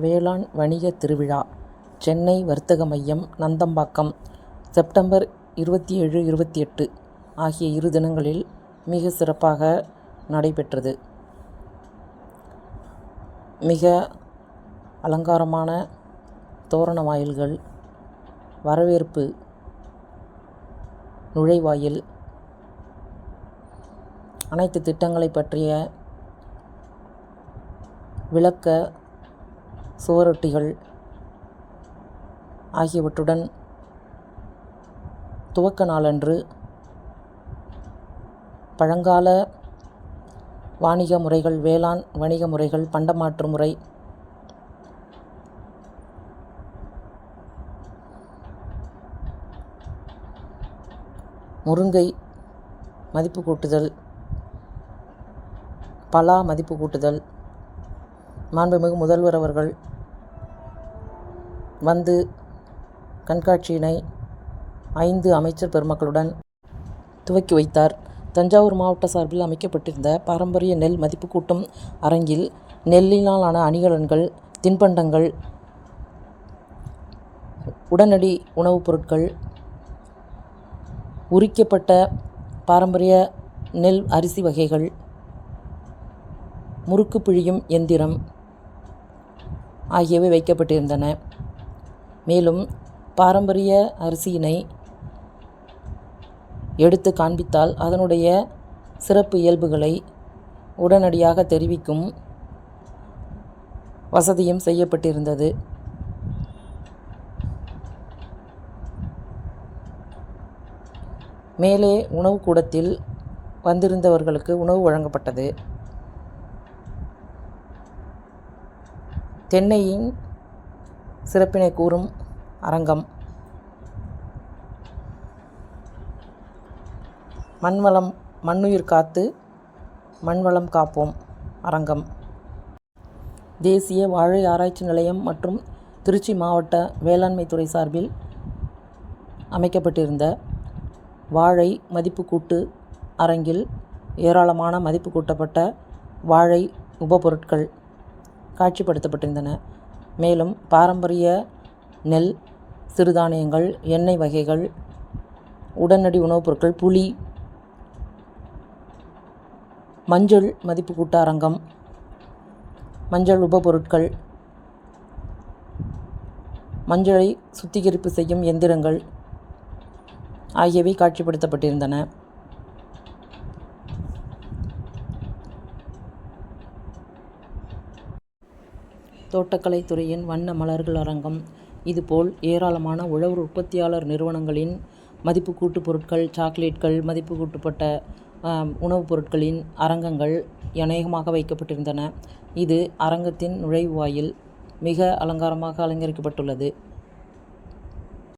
வேளாண் வணிக திருவிழா சென்னை வர்த்தக மையம், நந்தம்பாக்கம், செப்டம்பர் 27, 28 ஆகிய 2 தினங்களில் மிக சிறப்பாக நடைபெற்றது. மிக அலங்காரமான தோரண வாயில்கள், வரவேற்பு நுழைவாயில், அனைத்து திட்டங்களை பற்றிய விளக்க சுவரொட்டிகள் ஆகியவற்றுடன் துவக்க நாளன்று பழங்கால வாணிக முறைகள், வேளாண் வணிக முறைகள், பண்டமாற்று முறை, முருங்கை மதிப்பு கூட்டுதல், பலா மதிப்பு கூட்டுதல், மாண்புமிகு முதல்வர் அவர்கள் வந்து கண்காட்சியினை 5 அமைச்சர் பெருமக்களுடன் துவக்கி வைத்தார். தஞ்சாவூர் மாவட்ட சார்பில் அமைக்கப்பட்டிருந்த பாரம்பரிய நெல் மதிப்பு கூட்டும் அரங்கில் நெல்லினாலான அணிகலன்கள், தின்பண்டங்கள், உடனடி உணவுப் பொருட்கள், உரிக்கப்பட்ட பாரம்பரிய நெல் அரிசி வகைகள், முறுக்கு பிழியும் எந்திரம் ஆகியவை வைக்கப்பட்டிருந்தன. மேலும் பாரம்பரிய அரிசியினை எடுத்து காண்பித்தால் அதனுடைய சிறப்பு இயல்புகளை உடனடியாக தெரிவிக்கும் வசதியும் செய்யப்பட்டிருந்தது. மேலே உணவு கூடத்தில் வந்திருந்தவர்களுக்கு உணவு வழங்கப்பட்டது. தென்னையின் சிறப்பினை கூறும் அரங்கம், மண்வளம் மண்ணுயிர் காத்து மண்வளம் காப்போம் அரங்கம், தேசிய வாழை ஆராய்ச்சி நிலையம் மற்றும் திருச்சி மாவட்ட வேளாண்மை துறை சார்பில் அமைக்கப்பட்டிருந்த வாழை மதிப்பு கூட்டு அரங்கில் ஏராளமான மதிப்பு கூட்டப்பட்ட வாழை உபபொருட்கள் காட்சிப்படுத்தப்பட்டிருந்தன. மேலும் பாரம்பரிய நெல், சிறுதானியங்கள், எண்ணெய் வகைகள், உடனடி உணவுப் பொருட்கள், புளி, மஞ்சள் மதிப்பு கூட்ட அரங்கம், மஞ்சள் உபபொருட்கள், மஞ்சளை சுத்திகரிப்பு செய்யும் எந்திரங்கள் ஆகியவை காட்சிப்படுத்தப்பட்டிருந்தன. தோட்டக்கலைத்துறையின் வண்ண மலர்கள் அரங்கம், இதுபோல் ஏராளமான உழவர் உற்பத்தியாளர் நிறுவனங்களின் மதிப்பு கூட்டு பொருட்கள், சாக்லேட்கள், மதிப்பு கூட்டப்பட்ட உணவுப் பொருட்களின் அரங்கங்கள் அநேகமாக வைக்கப்பட்டிருந்தன. இது அரங்கத்தின் நுழைவாயில் மிக அலங்காரமாக அலங்கரிக்கப்பட்டுள்ளது.